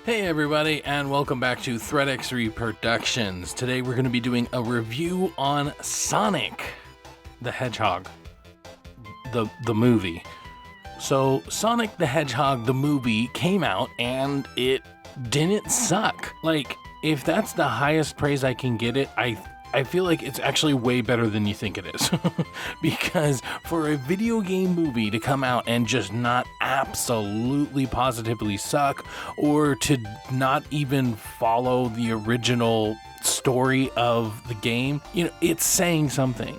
Hey everybody, and welcome back to ThreadX3 Productions. Today we're going to be doing a review on Sonic the Hedgehog, the movie. So Sonic the Hedgehog, the movie, came out and it didn't suck. Like, if that's the highest praise I can get it, I feel like it's actually way better than you think it is. Because for a video game movie to come out and just not absolutely positively suck, or to not even follow the original story of the game, it's saying something.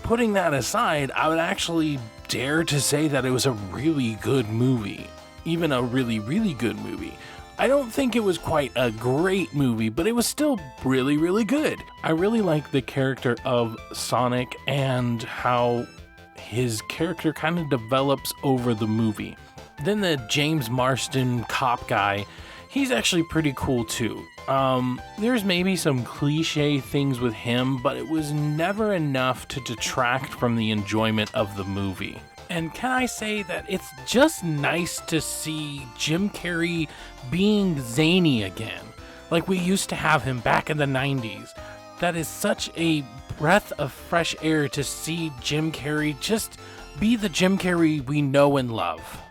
Putting that aside, I would actually dare to say that it was a really good movie. Even a really, really good movie. I don't think it was quite a great movie, but it was still really, really good. I really like the character of Sonic and how his character kind of develops over the movie. Then the James Marsden cop guy, he's actually pretty cool too. There's maybe some cliche things with him, but it was never enough to detract from the enjoyment of the movie. And can I say that it's just nice to see Jim Carrey being zany again, like we used to have him back in the 90s. That is such a breath of fresh air to see Jim Carrey just be the Jim Carrey we know and love.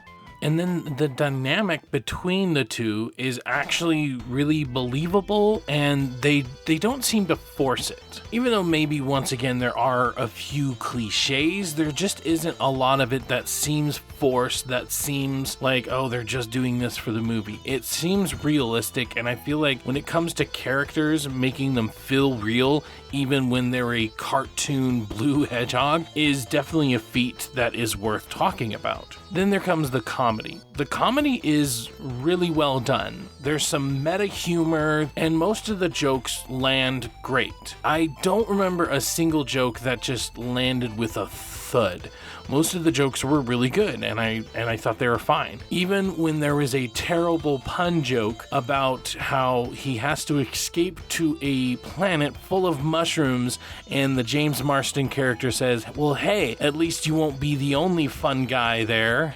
And then the dynamic between the two is actually really believable, and they don't seem to force it. Even though maybe once again there are a few cliches, there just isn't a lot of it that seems forced, that seems like, oh, they're just doing this for the movie. It seems realistic, and I feel like when it comes to characters, making them feel real, even when they're a cartoon blue hedgehog, is definitely a feat that is worth talking about. Then there comes the comedy. The comedy is really well done. There's some meta humor, and most of the jokes land great. I don't remember a single joke that just landed with a thud. Most of the jokes were really good, and I thought they were fine. Even when there was a terrible pun joke about how he has to escape to a planet full of mushrooms, and the James Marsden character says, well, hey, at least you won't be the only fun guy there.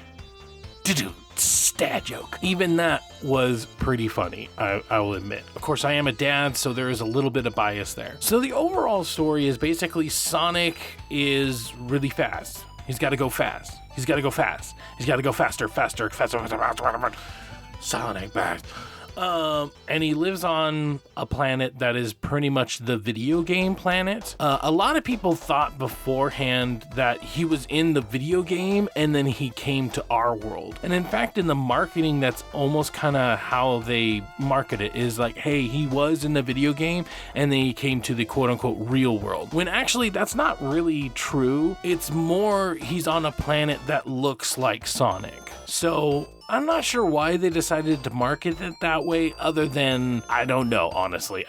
Stat joke. Even that was pretty funny, I will admit. Of course, I am a dad, so there is a little bit of bias there. So the overall story is basically Sonic is really fast. He's got to go fast. He's got to go fast. He's got to go faster. Sonic fast. And he lives on a planet that is pretty much the video game planet. A lot of people thought beforehand that he was in the video game and then he came to our world. And in fact, in the marketing, that's almost kind of how they market it, is like, hey, he was in the video game and then he came to the quote unquote real world. When actually that's not really true. It's more he's on a planet that looks like Sonic. So I'm not sure why they decided to market it that way, other than, I don't know, honestly,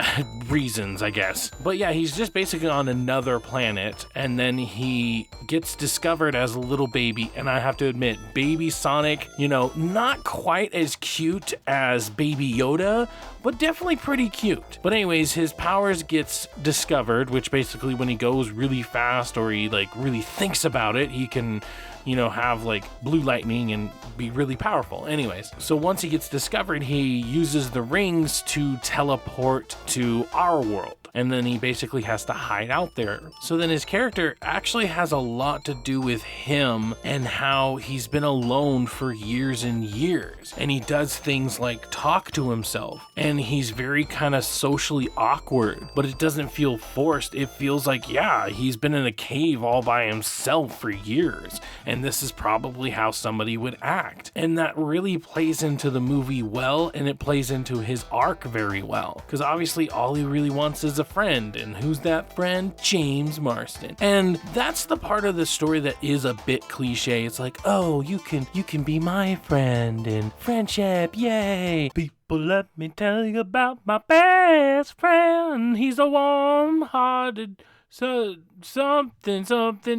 reasons, I guess. But yeah, he's just basically on another planet, and then he gets discovered as a little baby, and I have to admit, baby Sonic, not quite as cute as baby Yoda, but definitely pretty cute. But anyways, his powers gets discovered, which basically when he goes really fast, or he really thinks about it, he can have blue lightning and be really powerful. Anyways, so once he gets discovered, he uses the rings to teleport to our world. And then he basically has to hide out there. So then his character actually has a lot to do with him and how he's been alone for years and years. And he does things like talk to himself. And he's very kind of socially awkward, but it doesn't feel forced. It feels like, yeah, he's been in a cave all by himself for years. And this is probably how somebody would act. And that really plays into the movie well, and it plays into his arc very well. Because obviously all he really wants is a friend, and who's that friend? James Marsden. And that's the part of the story that is a bit cliche. It's like, oh, you can be my friend, and friendship, yay. People, let me tell you about my best friend. He's a warm-hearted something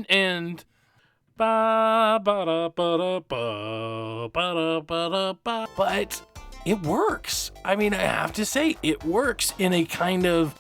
and ba ba da ba da ba ba da ba da ba. But it works. I mean, I have to say, it works in a kind of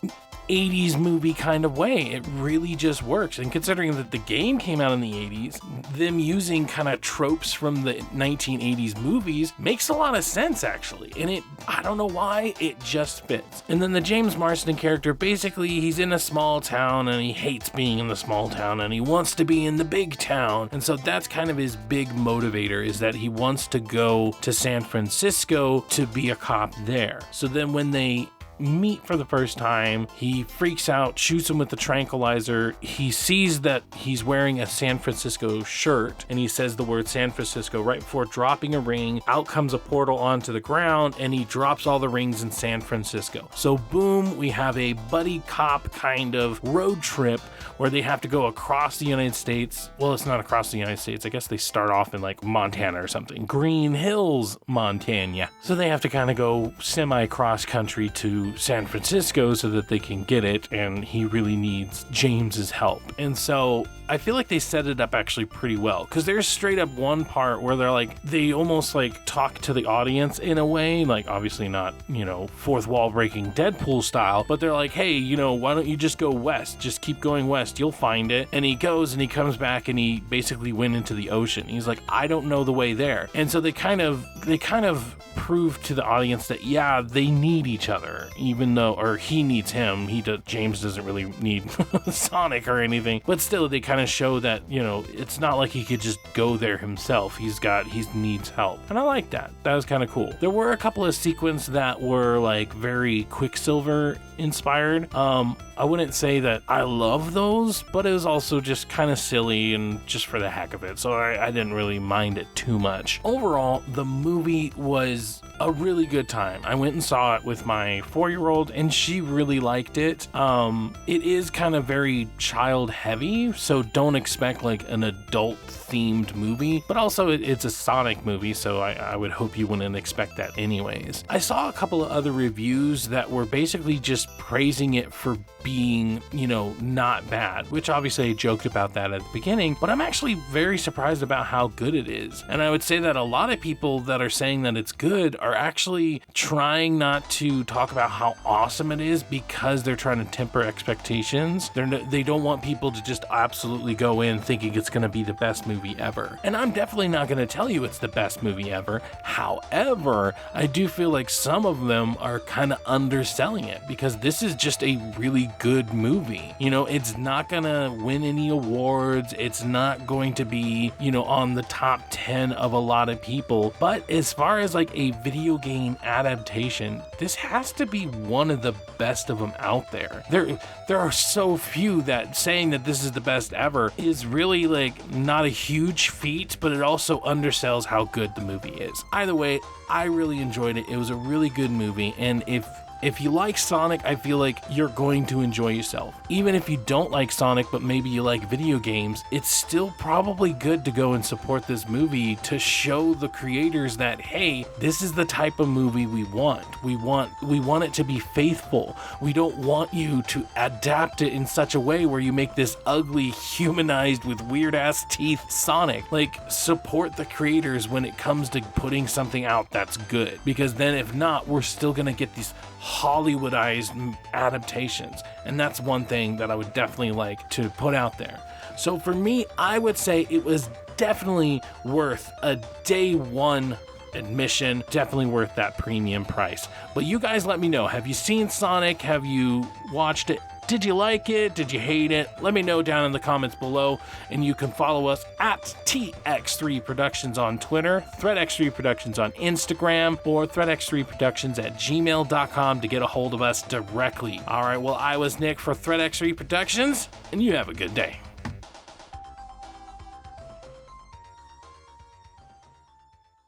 80s movie kind of way. It really just works. And considering that the game came out in the 80s, them using kind of tropes from the 1980s movies makes a lot of sense, actually. And I don't know why, it just fits. And then the James Marsden character, basically, he's in a small town and he hates being in the small town and he wants to be in the big town. And so that's kind of his big motivator, is that he wants to go to San Francisco to be a cop there. So then when they meet for the first time, he freaks out, shoots him with the tranquilizer. He sees that he's wearing a San Francisco shirt and he says the word San Francisco right before dropping a ring. Out comes a portal onto the ground and he drops all the rings in San Francisco. So boom, we have a buddy cop kind of road trip where they have to go across the United States. Well, it's not across the United States. I guess they start off in like Montana or something. Green Hills, Montana. So they have to kind of go semi-cross country to San Francisco so that they can get it, and he really needs James's help. And so I feel like they set it up actually pretty well, because there's straight up one part where they almost like talk to the audience in a way, like obviously not, fourth wall breaking Deadpool style, but they're like, hey, why don't you just go west? Just keep going west, you'll find it. And he goes and he comes back and he basically went into the ocean. He's like, I don't know the way there. And so they kind of prove to the audience that, yeah, they need each other, or he needs him. James doesn't really need Sonic or anything, but still they kind of show that, it's not like he could just go there himself. He needs help. And I like that. That was kind of cool. There were a couple of sequences that were like very Quicksilver inspired. I wouldn't say that I love those, but it was also just kind of silly and just for the heck of it. So I didn't really mind it too much. Overall, the movie was a really good time. I went and saw it with my 4-year-old and she really liked it. It is kind of very child heavy, so don't expect like an adult themed movie, but also it's a Sonic movie, so I would hope you wouldn't expect that anyways. I saw a couple of other reviews that were basically just praising it for being, not bad, which obviously I joked about that at the beginning, but I'm actually very surprised about how good it is. And I would say that a lot of people that are saying that it's good are actually trying not to talk about how awesome it is because they're trying to temper expectations. They don't want people to just absolutely go in thinking it's going to be the best movie ever. And I'm definitely not going to tell you it's the best movie ever. However, I do feel like some of them are kind of underselling it, because this is just a really good movie. It's not going to win any awards. It's not going to be, on the top 10 of a lot of people. But as far as like a video game adaptation, this has to be one of the best of them out there. There are so few that saying that this is the best ever is really like not a huge feat, but it also undersells how good the movie is. Either way, I really enjoyed it. It was a really good movie, and if you like Sonic, I feel like you're going to enjoy yourself. Even if you don't like Sonic, but maybe you like video games, it's still probably good to go and support this movie to show the creators that, hey, this is the type of movie we want. We want it to be faithful. We don't want you to adapt it in such a way where you make this ugly, humanized with weird ass teeth Sonic. Like, support the creators when it comes to putting something out that's good. Because then if not, we're still gonna get these Hollywoodized adaptations, and that's one thing that I would definitely like to put out there. So for me, I would say it was definitely worth a day one admission, definitely worth that premium price. But you guys let me know, have you seen Sonic? Have you watched it? Did you like it? Did you hate it? Let me know down in the comments below, and you can follow us at TX3 Productions on Twitter, ThreadX3 Productions on Instagram, or ThreadX3Productions@gmail.com to get a hold of us directly. All right, well, I was Nick for ThreadX3 Productions, and you have a good day.